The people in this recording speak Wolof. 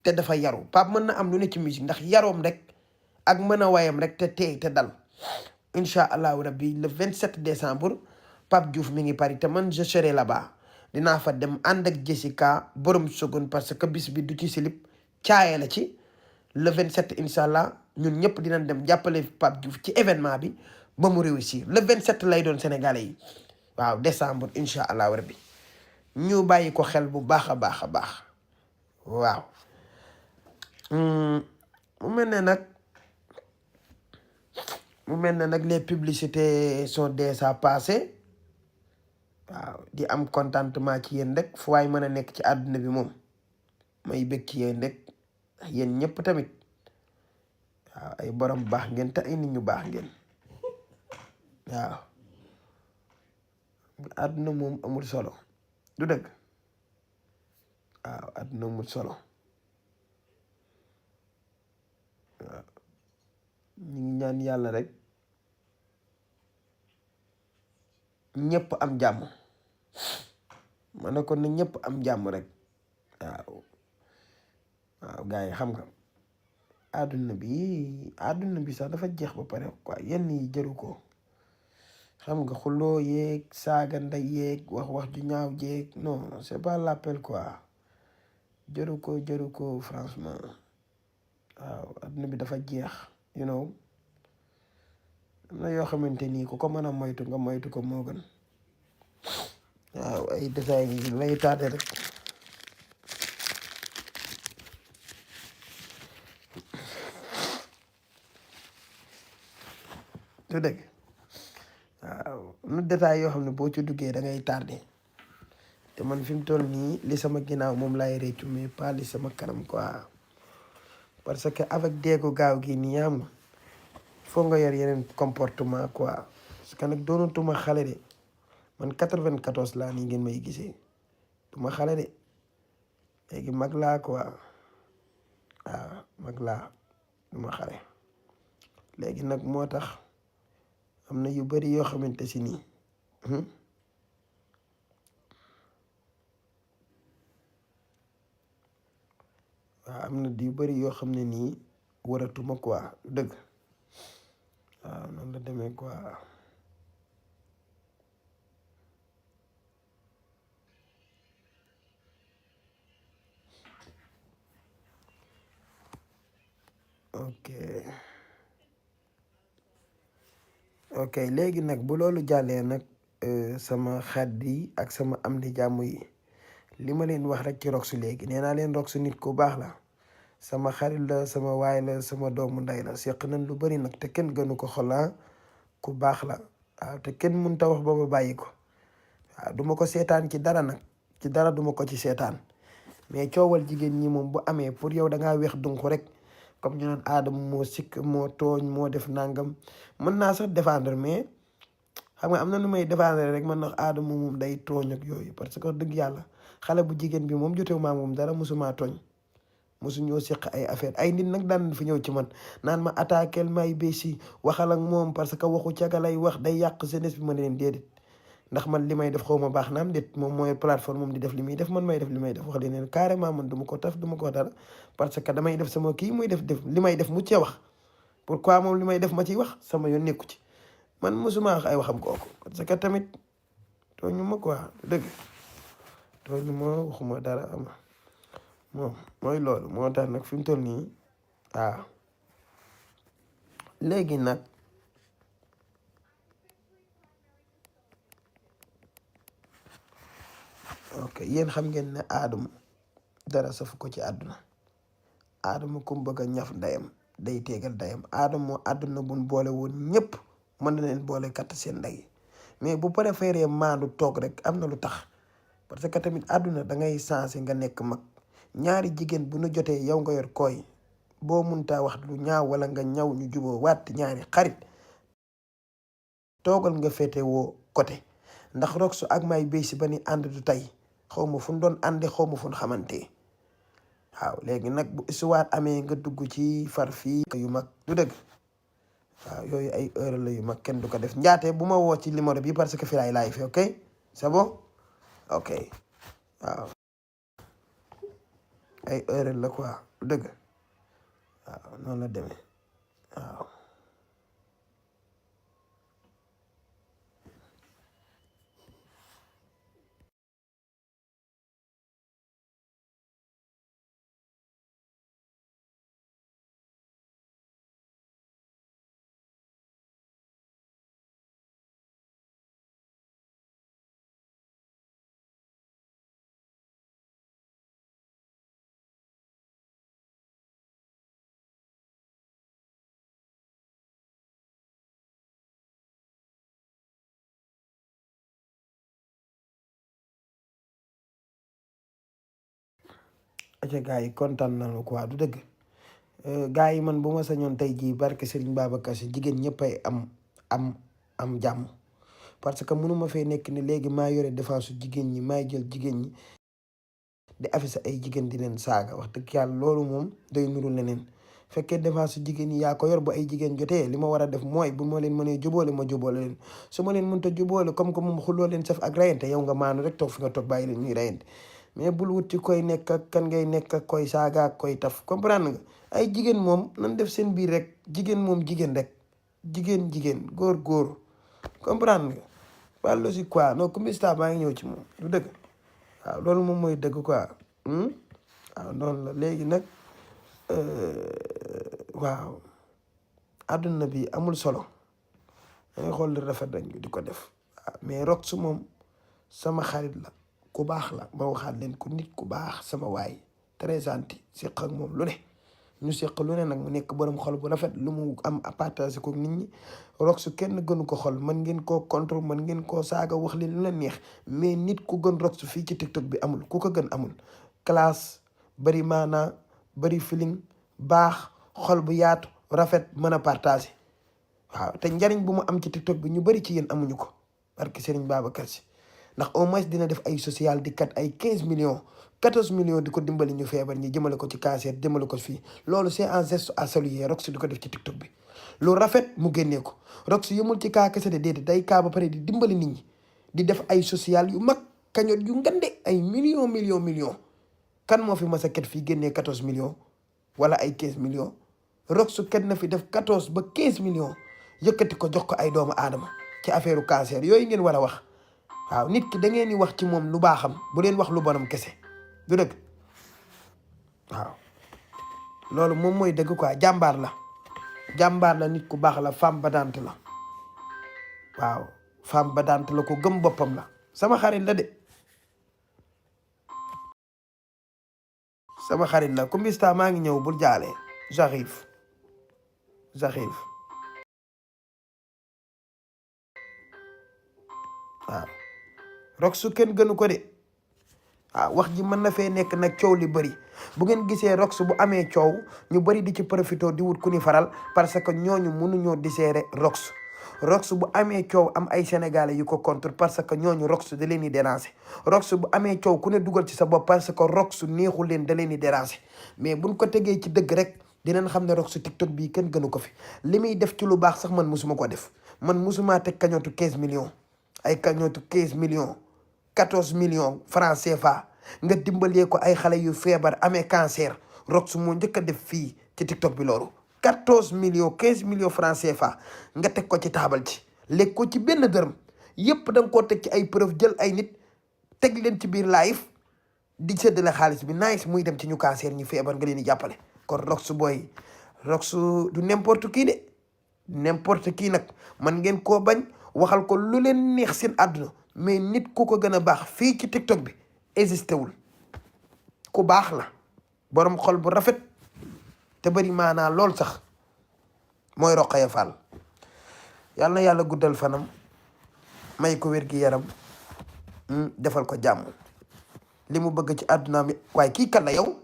te dafa yaru. Pape mën na am lu ne ci musique ndax yaroom rek ak mën a wayam rek te teey te dal. incha allahu rabbi le 27 décembre Pape Diouf mi ngi Paris te man je serai là-bas dinaa fa dem ànd ak Jessica borom Sogone parce que bis bi du ci silip caaye la ci. le 27 incha allah ñun ñëpp dinañ dem jàppale Pape Diouf ci événement bi ba mu réussir le 27 lay doon sénégalais yi waaw décembre incha allahu rabbi ñu bàyyi ko xel bu baax a baax a baax waaw. mu mel ne nag les publicités sont déjà passées waaw di am contentement ci yéen rek fu waay mën a nekk ci àdduna bi moom may bëgg ci yéen rek yéen ñëpp tamit waaw ay borom baax ngeen te ay nit ñu baax ngeen waaw àdduna moom amul solo du dëgg waaw àdduna amul solo waaw ñu ngi ñaan yàlla rek ñëpp am jàmm ma ne ko ne ñëpp am jàmm rek waaw gars yi xam nga àdduna bi sax dafa jeex ba pare quoi yenn yi jëru ko xam nga xuloo yeeg saaga nday yeeg wax ju ñaaw jeeg non c'est pas l'appel quoi jëru ko franchement waaw àdduna bi dafa jeex you know am na yoo xamante nii ku ko mën a moytu nga moytu ko moo gën waaw ay détails yi lay taate rek du dëgg waaw nu détails yoo xam ne boo ci duggee da ngay tardé te man fi mu toll nii li sama ginnaaw moom laay réccu mais pas li sama kanam quoi parce que avec déegu gaaw gi nii am foo nga yor yeneen comportement quoi parce que nag doonatuma xale de man 94 laa nii ngeen may gisee duma xale de léegi mag laa quoi waaw mag laa duma xale léegi nag moo tax am na yu bari yoo xamante si nii waaw am na yu bari yoo xam ne nii waratuma quoi dëgg waaw noonu la demee quoi ok léegi nag bu loolu jàllee nag sama xarit yi ak sama am di jàmm yi li ma leen wax rek ci Rox léegi nee naa leen Rox nit ku baax la sama xarit la sama waay la sama doomu ndey la seq nañ lu bari nag te kenn gënu ko xola ku baax la waaw te kenn mënut a wax ba ma bàyyi ko waaw duma ko seetaan ci dara nag ci dara duma ko ci seetaan mais coowal jigéen ñi moom bu amee pour yow da ngaa weex dunq rek comme ñu naan Adama moo sikk moo tooñ moo def nangam mën naa sax défendre mais xam nga am na nu may défendre rek man nag Adama moom day tooñ ak yooyu parce que dëgg yàlla xale bu jigéen bi moom jotewu maa moom dara mosumaa tooñ mosuñoo seq ay affaire ay nit nag daan fi ñëw ci man naan ma attaquel may bési waxal ak moom parce que waxu caga lay wax day yàq jeunesse bi ma ne leen déedéet ndax man li may def xaw ma baax naam déet moom mooy plateforme moom di def li muy def man may def li may def wax leen carrément man duma ko taf duma ko dara parce que damay def sama kii muy def li may def mu cee wax pourquoi moom li may def ma ciy wax sama yoon nekku ci man mosuma wax ay waxam kooku parce que tamit tooñu ma quoi dëgg tooñu ma waxuma dara ama moom mooy loolu moo tax nag fi mu toll nii waaw léegi nag ok yéen xam ngeen ne Adama dara safu ko ci àdduna Adama ku mu bëgg a ñaf ndeyam day tegal ndeyam Adama moo àdduna buñ boole woon ñëpp mën na leen boole katt seen ndey mais bu préféré maandu toog rek am na lu tax parce que tamit àdduna da ngay sensé nga nekk mag ñaari jigéen bu nu jotee yow nga yor koy boo muntaa wax lu ñaaw wala nga ñaw ñu juboo waat ñaari xarit toogal nga féete woo côté ndax Rox ak may béy si ba ni ànd du tey xaw ma fu ñu doon ànde xaw ma fu ñu xamante waaw léegi nag bu histoire amee nga dugg ci far fii yu mag du dëgg waaw yooyu ay heure la yu mag kenn du ko def njaate bu ma woo ci numéro bi parce que fi laay laay fi ok c'est bon ok waaw ay heure la quoi dëgg waaw noonu la demee waaw. aca gars yi kontaan nañu quoi du dëgg gars yi man bu ma sañoon tey jii barke Serigne Babacar Sy jigéen ñëppay am jàmm parce que mënuma fee nekk ni léegi maa yore défense su jigéen ñi maay jël jigéen ñi di affiché ay jigéen di leen saaga wax dëgg yàlla loolu moom day nuru leneen fekkee défense su jigéen ñi yaa ko yor bu ay jigéen jotee li ma war a def mooy bu ma leen mënee jubóole ma jubóole leen su ma leen mënta jubóole comme que moom xuloo leen saf ak rayante yow nga maanu rek toog fi nga toog bàyyi leen ñuy rayante mais bul wut ci koy nekk ak kan ngay nekk ak koy saaga ak koy taf comprendre nga ay jigéen moom nan def seen biir rek jigéen moom jigéen rek jigéen góor comprendre nga wàllu si quoi non Coumba maa ngi ñëw ci moom du dëgg waaw loolu moom mooy dëgg quoi waaw noonu la léegi nag waaw àdduna bi amul solo dangay xool li rafet rek di ko def waaw mais Rox moom sama xarit la ku baax la ma waxaat leen ku nit ku baax sama waay très gentil seq ak moom lu ne ñu seq lu ne nag mu nekk borom xol bu rafet lu mu am partage ko nit ñi Rox kenn gënu ko xol mën ngeen koo contre mën ngeen koo saaga wax leen lu la neex mais nit ku gën Rox fii ci TikTok bi amul ku ko gën amul classe bari maanaa bari feeling baax xol bu yaatu rafet mën a partage waaw te njariñ bu mu am ci TikTok bi ñu bari ci yéen amuñu ko parce que Serigne Babacar Sy ndax au moins dina def ay social di kat ay 15 millions 14 millions di ko dimbali ñu feebar ñi jëmale ko ci cancer jëmale ko fii loolu c'est un geste à saluer Rox di ko def ci TikTok bi lu rafet mu génnee ko Rox yëmul ci kaa kese de déedéet day kaa ba pare di dimbali nit ñi di def ay social yu mag kañot yu ngande ay millions kan moo fi mas a ket fii génnee 14 millions wala ay 15 millions Rox ket na fi def 14 ba 15 millions yëkkati ko jox ko ay doomu aadama ci affaire cancer yooyu ngeen war a wax waaw nit ki da ngeen di wax ci moom lu baaxam bu leen wax lu bonam kese du dëgg waaw loolu moom mooy dëgg quoi jàmbaar la nit ku baax la femme battante la waaw femme battante la ko gëm boppam la sama xarit la de sama xarit la Coumba maa ngi ñëw bul jaale j'arrive waaw Rox kenn gënu ko de waaw wax ji mën na fee nekk nag coow li bëri bu ngeen gisee Rox bu amee coow ñu bëri di ci profité di wut ku ni faral parce que ñooñu mënuñoo diseere Rox bu amee coow am ay sénégalais yu ko contre parce que ñooñu Rox da leen di déranger Rox bu amee coow ku ne dugal ci sa bopp parce que Rox neexul leen da leen di déranger mais buñ ko tegee ci dëgg rek dinañ xam ne Rox TikTok bii kenn gënu ko fi li muy def ci lu baax sax man musuma ko def man musuma teg kañootu 15 millions ay kañootu 15 millions 14 millions francs CFA nga dimbalee ko ay xale yu feebar amee cancer Rox moo njëkk a def fii ci TikTok bi loolu 14 millions 15 millions francs CFA nga teg ko ci taabal ci léegi ko ci benn dërëm yépp da nga koo teg ci ay preuve jël ay nit teg leen ci biir live di séddale xaalis bi nice muy dem ci ñu cancer ñu feebar nga leen di jàppale kon Rox booy Rox du n'importe qui de n'importe qui nag man ngeen koo bañ waxal ko lu leen neex seen àdduna mais nit ku ko gën a baax fii ci TikTok bi existé wul ku baax la borom xol bu rafet te bari maanaa lool sax mooy Rokhaya Fall yàlla na yàlla guddal fanam may ko wér gi yaram defal ko jàmm li mu bëgg ci àdduna mi waaye kii kan la yow